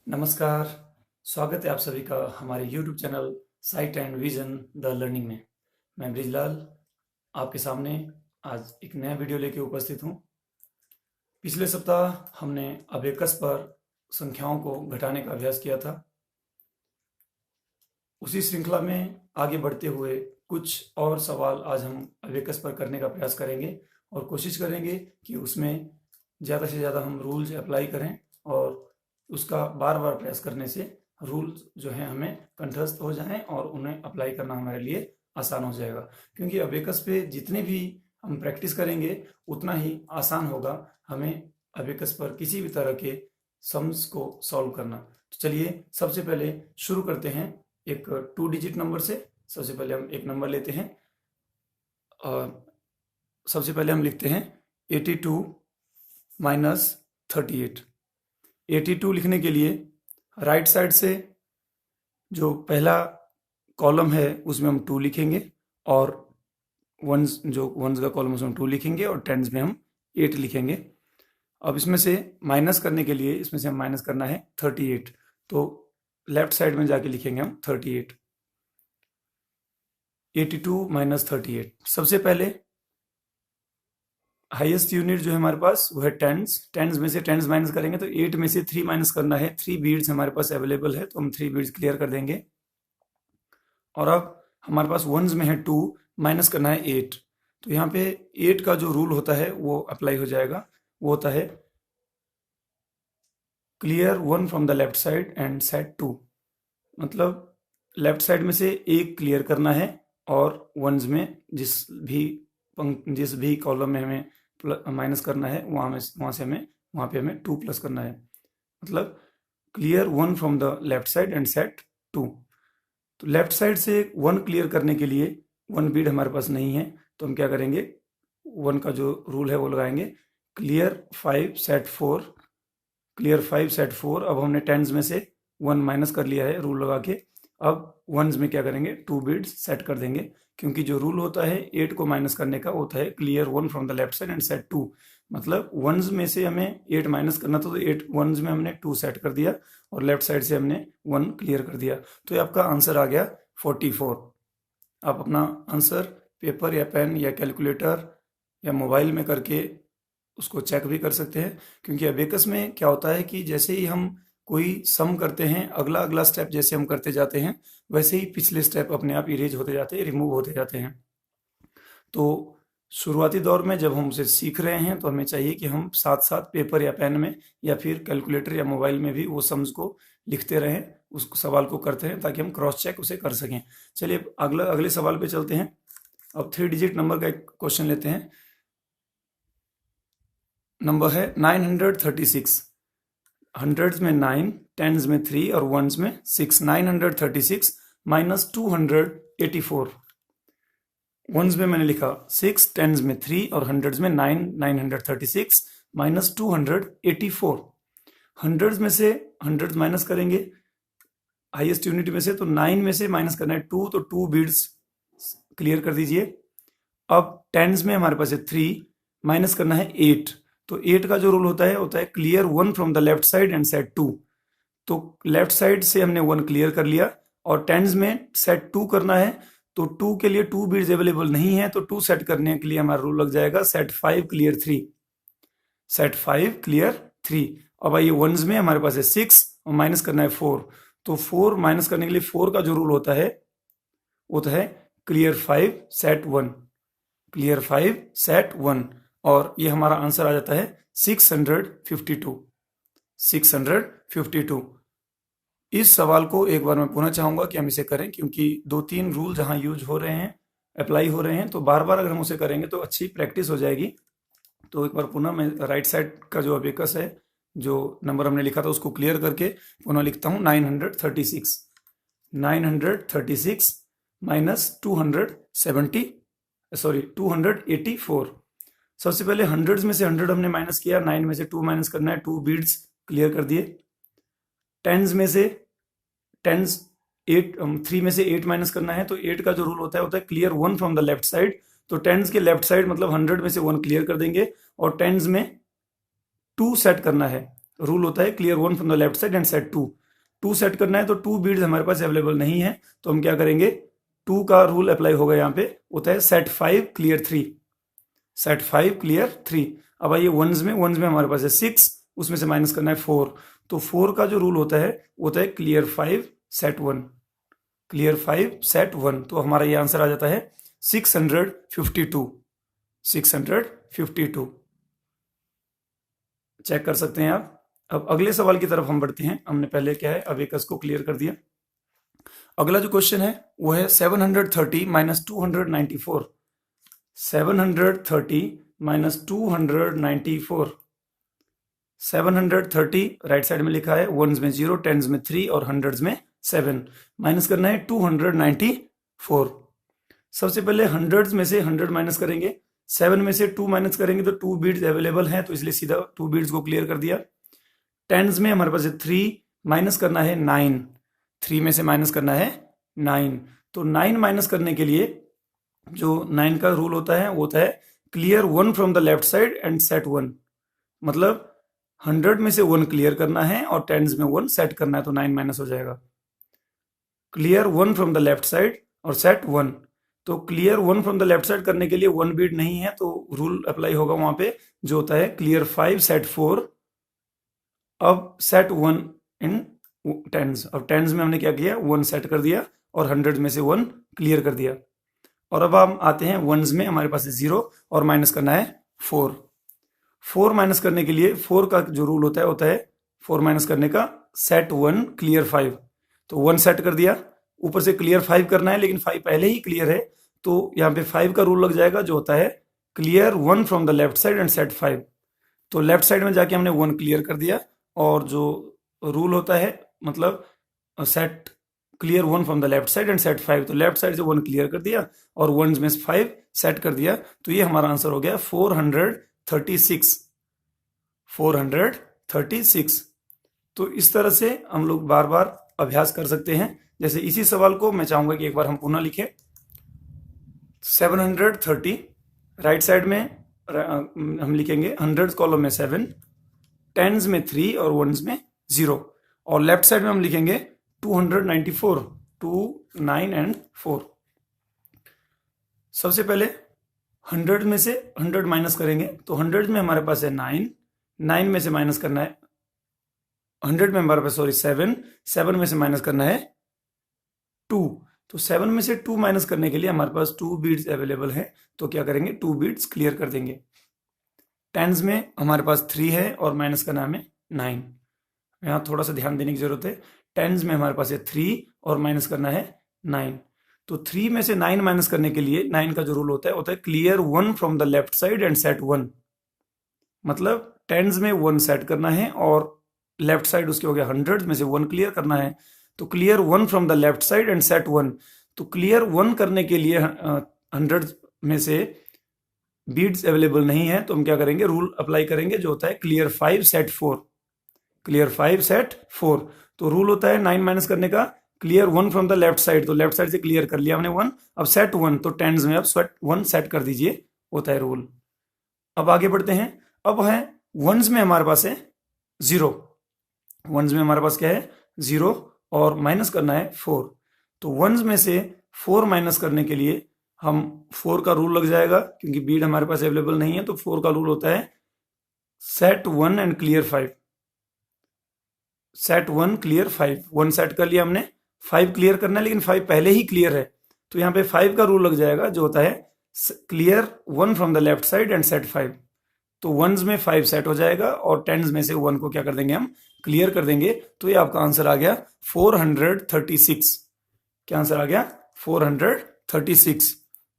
नमस्कार, स्वागत है आप सभी का हमारे YouTube channel site and vision the learning में। मैं ब्रिजलाल आपके सामने आज एक नया वीडियो लेके उपस्थित हूँ। पिछले सप्ताह हमने अबेकस पर संख्याओं को घटाने का अभ्यास किया था। उसी श्रृंखला में आगे बढ़ते हुए कुछ और सवाल आज हम अबेकस पर करने का प्रयास करेंगे और कोशिश करेंगे कि उसमें ज़्यादा से ज़्यादा हम रूल्स अप्लाई करें और उसका बार बार प्रयास करने से रूल्स जो हैं हमें कंठस्थ हो जाएं और उन्हें अप्लाई करना हमारे लिए आसान हो जाएगा। क्योंकि अबेकस पे जितने भी हम प्रैक्टिस करेंगे उतना ही आसान होगा हमें अबेकस पर किसी भी तरह के सम्स को सॉल्व करना। तो चलिए सबसे पहले शुरू करते हैं एक 2 डिजिट नंबर से। सबसे पहले हम एक नंबर लेते हैं और सबसे पहले हम लिखते हैं 82 माइनस 38। 82 लिखने के लिए राइट साइड से जो पहला कॉलम है उसमें हम 2 लिखेंगे और वंस का कॉलम उसमें 2 लिखेंगे और टेंस में हम 8 लिखेंगे। अब इसमें से माइनस करने के लिए इसमें से हम माइनस करना है 38, तो लेफ्ट साइड में जाके लिखेंगे हम 38। 82 माइनस 38। सबसे पहले हाईएस्ट यूनिट जो है हमारे पास वो है टेंस। टेंस में से टेंस माइनस करेंगे तो 8 में से 3 माइनस करना है। 3 बीड्स हमारे पास अवेलेबल है तो हम 3 बीड्स क्लियर कर देंगे। और अब हमारे पास वंस में है 2, माइनस करना है 8, तो यहाँ पे 8 का जो रूल होता है वो अप्लाई हो जाएगा। वो होता है clear 1 from the left side and set 2। मतलब लेफ्ट साइड में से 1 क्लियर करना है और वंस में जिस भी कॉलम में हमें माइनस करना है वहां पे हमें 2 प्लस करना है। मतलब clear 1 from the left side and set 2। तो लेफ्ट साइड से 1 क्लियर करने के लिए 1 बीड हमारे पास नहीं है तो हम क्या करेंगे, 1 का जो रूल है वो लगाएंगे, क्लियर 5 सेट 4। Clear 5 set 4। अब हमने टेंस में से 1 माइनस कर लिया है रूल लगा के। अब वंस में क्या करेंगे, 2 बीड्स सेट कर देंगे, क्योंकि जो रूल होता है 8 को माइनस करने का होता है clear 1 from the left side and set 2। मतलब वंस में से हमें 8 माइनस करना था तो 8 वंस में हमने 2 सेट कर दिया और लेफ्ट साइड से हमने 1 क्लियर कर दिया। तो ये आपका आंसर आ गया 44। आप अपना आंसर पेपर या पेन या कैलकुलेटर या मोबाइल में करके उसको चेक भी कर सकते हैं। क्योंकि अबेकस में क्या होता है कि जैसे ही हम कोई सम करते हैं, अगला अगला स्टेप जैसे हम करते जाते हैं वैसे ही पिछले स्टेप अपने आप इरेज होते जाते हैं, रिमूव होते जाते हैं। तो शुरुआती दौर में जब हम उसे सीख रहे हैं तो हमें चाहिए कि हम साथ साथ पेपर या पेन में या फिर कैलकुलेटर या मोबाइल में भी वो सम्स को लिखते रहें, उस सवाल को करते हैं, ताकि हम क्रॉस चेक उसे कर सकें। चलिए अगले सवाल पे चलते हैं। अब 3 डिजिट नंबर का एक क्वेश्चन लेते हैं। नंबर है 936। हंड्रेड्स में 9, टेंस में 3 और वंस में 6। 936 माइनस 284। वंस में मैंने लिखा 6, टेंस में 3 और हंड्रेड्स में 9। 936 माइनस 284। हंड्रेड्स में से हंड्रेड्स माइनस करेंगे हाईएस्ट यूनिट में से, तो 9 में से माइनस करना है 2, तो 2 बीड्स क्लियर कर दीजिए। अब टेंस में हमारे पास है 3, माइनस करना है 8, तो 8 का जो रूल होता है clear 1 from the left side and set 2। तो लेफ्ट साइड से हमने 1 क्लियर कर लिया और टेंस में सेट 2 करना है, तो 2 के लिए 2 बीड्स अवेलेबल नहीं है, तो 2 सेट करने के लिए हमारा रूल लग जाएगा सेट 5 क्लियर 3। Set 5 clear 3। अब आइए वंस में हमारे पास है 6 और माइनस करना है 4, तो 4 माइनस करने के लिए 4 का जो रूल होता है वो तो है क्लियर 5 सेट 1। क्लियर 5 सेट 1 और ये हमारा आंसर आ जाता है 652। 652। इस सवाल को एक बार मैं पुनः चाहूंगा कि हम इसे करें, क्योंकि 2-3 रूल जहां यूज हो रहे हैं, अप्लाई हो रहे हैं, तो बार बार अगर हम उसे करेंगे तो अच्छी प्रैक्टिस हो जाएगी। तो एक बार पुनः मैं राइट साइड का जो अबेकस है, जो नंबर हमने लिखा था उसको क्लियर करके पुनः लिखता हूं 936। 936 माइनस 284। सबसे पहले हंड्रेड्स में से 100 हमने माइनस किया, 9 में से 2 माइनस करना है, 2 बीड्स क्लियर कर दिए। टेंस में से 3 में से 8 माइनस करना है, तो 8 का जो रूल होता है clear 1 from the left side. तो टेंस के लेफ्ट साइड मतलब 100 में से 1 क्लियर कर देंगे और टेंस में 2 सेट करना है। रूल होता है clear one from the left side and set two. Two set करना है तो टू बीड्स हमारे पास अवेलेबल नहीं है, तो हम क्या करेंगे, टू का रूल अप्लाई होगा यहाँ पे, होता है set five clear three, set five clear three. अब आइए वंस में हमारे पास है सिक्स, उसमें से माइनस करना है फोर, तो फोर का जो रूल होता है वो होता है clear five set one, clear five set one. तो हमारा ये आंसर आ जाता है 652, 652। चेक कर सकते हैं आप। अब अगले सवाल की तरफ हम बढ़ते हैं। हमने पहले क्या है अबेकस को क्लियर कर दिया। अगला जो क्वेश्चन है वो है 730 माइनस 294, 730 माइनस 294। 730 राइट साइड में लिखा है, वंस में 0, टेंस में 3 और हंड्रेड्स में 7। माइनस करना है 294। सबसे पहले हंड्रेड्स में से 100 माइनस करेंगे, 7 में से 2 माइनस करेंगे तो 2 बीड्स अवेलेबल हैं, तो इसलिए सीधा 2 बीड्स को क्लियर कर दिया। टेंस में हमारे पास है 3, माइनस करना है 9, 3 में से माइनस करना है 9। तो 9 माइनस करने के लिए जो 9 का रूल होता है वो होता है clear one from the left side and set one. मतलब 100 में से 1 क्लियर करना है और टेंस में 1 सेट करना है, तो 9 माइनस हो जाएगा। Clear one from the left side और सेट वन, तो clear one from the left side करने के लिए 1 बीट नहीं है, तो रूल अप्लाई होगा वहां पे जो होता है क्लियर 5 सेट 4, अब सेट 1 इन टेंस। अब टेंस में हमने क्या किया, 1 सेट कर दिया और 100 में से 1 क्लियर कर दिया। और अब हम आते हैं वंस में, हमारे पास है 0 और माइनस करना है 4। 4 माइनस करने के लिए 4 का जो रूल होता है 4 माइनस करने का सेट 1 क्लियर 5, तो 1 सेट कर दिया, ऊपर से क्लियर 5 करना है, लेकिन 5 पहले ही क्लियर है, तो यहाँ पे 5 का रूल लग जाएगा जो होता है clear 1 from the left side and set 5। तो लेफ्ट साइड में जाके हमने 1 क्लियर कर दिया, और जो रूल होता है मतलब set clear 1 from the left side and set 5, तो लेफ्ट साइड से 1 क्लियर कर दिया और 1 में 5 सेट कर दिया, तो ये हमारा आंसर हो गया 436, 436। तो इस तरह से हम लोग बार बार अभ्यास कर सकते हैं। जैसे इसी सवाल को मैं चाहूंगा कि एक बार हम पुनः लिखें। 730 राइट साइड में हम लिखेंगे, हंड्रेड्स कॉलम में 7, टेंस में 3 और वंस में 0, और लेफ्ट साइड में हम लिखेंगे 294, 2, 9 एंड 4। सबसे पहले 100 में से 100 माइनस करेंगे, तो 100 में हमारे पास है 9, 9 में से माइनस करना है 100 में हमारे पास 7, 7 में से माइनस करना है 2, तो 7 में से 2 माइनस करने के लिए हमारे पास 2 बीट्स अवेलेबल है, तो क्या करेंगे 2 बीट्स क्लियर कर देंगे। टेंस में हमारे पास 3 है और माइनस का नाम है 9, यहाँ थोड़ा सा ध्यान देने की जरूरत है। टेंस में हमारे पास है 3 और माइनस करना है 9, तो 3 में से 9 माइनस करने के लिए 9 का जो रूल होता है clear 1 from the left side and set 1। मतलब टेंस में 1 सेट करना है और लेफ्ट साइड उसके हो गया 100 में से 1 क्लियर करना है, तो clear 1 from the left side and set 1। तो क्लियर 1 करने के लिए 100 में से बीड्स अवेलेबल नहीं है, तो हम क्या करेंगे, रूल अप्लाई करेंगे जो होता है क्लियर 5 सेट 4, क्लियर 5 सेट 4। तो रूल होता है 9 माइनस करने का clear 1 from the left side, तो लेफ्ट साइड से क्लियर कर लिया हमने 1, अब सेट 1, तो टेंस में अब 1 सेट कर दीजिए, होता है रूल। अब आगे बढ़ते हैं। अब है वंस में हमारे पास है 0, वंस में हमारे पास क्या है 0 और माइनस करना है 4, तो वंस में से 4 माइनस करने के लिए हम 4 का रूल लग जाएगा, क्योंकि बीड हमारे पास अवेलेबल नहीं है, तो 4 का रूल होता है set 1 and clear 5, set 1 clear 5। 1 set कर लिया हमने, 5 क्लियर करना है, लेकिन 5 पहले ही क्लियर है, तो यहाँ पे 5 का रूल लग जाएगा जो होता है clear 1 from the left side and set 5। तो वंस में 5 सेट हो जाएगा और टेंस में से 1 को क्या कर देंगे, हम क्लियर कर देंगे, तो ये आपका आंसर आ गया 436। क्या आंसर आ गया 436।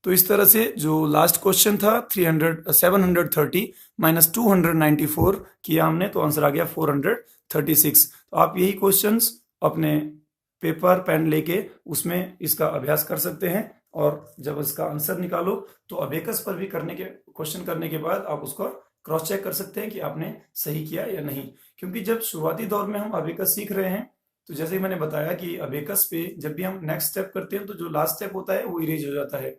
तो इस तरह से जो लास्ट क्वेश्चन था 730 माइनस 294 किया हमने, तो आंसर आ गया 436। तो आप यही क्वेश्चंस अपने पेपर पेन लेके उसमें इसका अभ्यास कर सकते हैं, और जब इसका आंसर निकालो तो अबेकस पर भी क्वेश्चन करने के बाद आप उसको क्रॉस चेक कर सकते हैं कि आपने सही किया या नहीं। क्योंकि जब शुरुआती दौर में हम अबेकस सीख रहे हैं, तो जैसे मैंने बताया कि अबेकस पे जब भी हम नेक्स्ट स्टेप करते हैं तो जो लास्ट स्टेप होता है वो इरेज हो जाता है।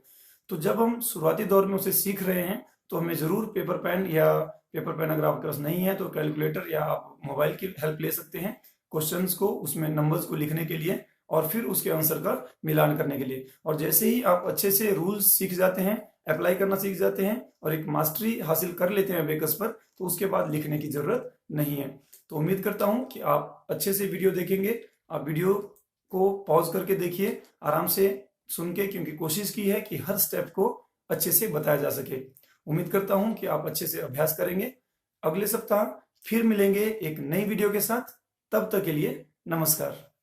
तो जब हम शुरुआती दौर में उसे सीख रहे हैं तो हमें जरूर पेपर पेन या पेपर पेन अगर आपके पास नहीं है तो कैलकुलेटर या आप मोबाइल की हेल्प ले सकते हैं क्वेश्चंस को, उसमें नंबर्स को लिखने के लिए और फिर उसके आंसर का मिलान करने के लिए। और जैसे ही आप अच्छे से रूल्स सीख जाते हैं, अप्लाई करना सीख जाते हैं और एक मास्टरी हासिल कर लेते हैं अबेकस पर, तो उसके बाद लिखने की जरूरत नहीं है। तो उम्मीद करता हूं कि आप अच्छे से वीडियो देखेंगे। आप वीडियो को पॉज करके देखिए, आराम से सुन के, क्योंकि कोशिश की है कि हर स्टेप को अच्छे से बताया जा सके। उम्मीद करता हूं कि आप अच्छे से अभ्यास करेंगे। अगले सप्ताह फिर मिलेंगे एक नई वीडियो के साथ। तब तक के लिए नमस्कार।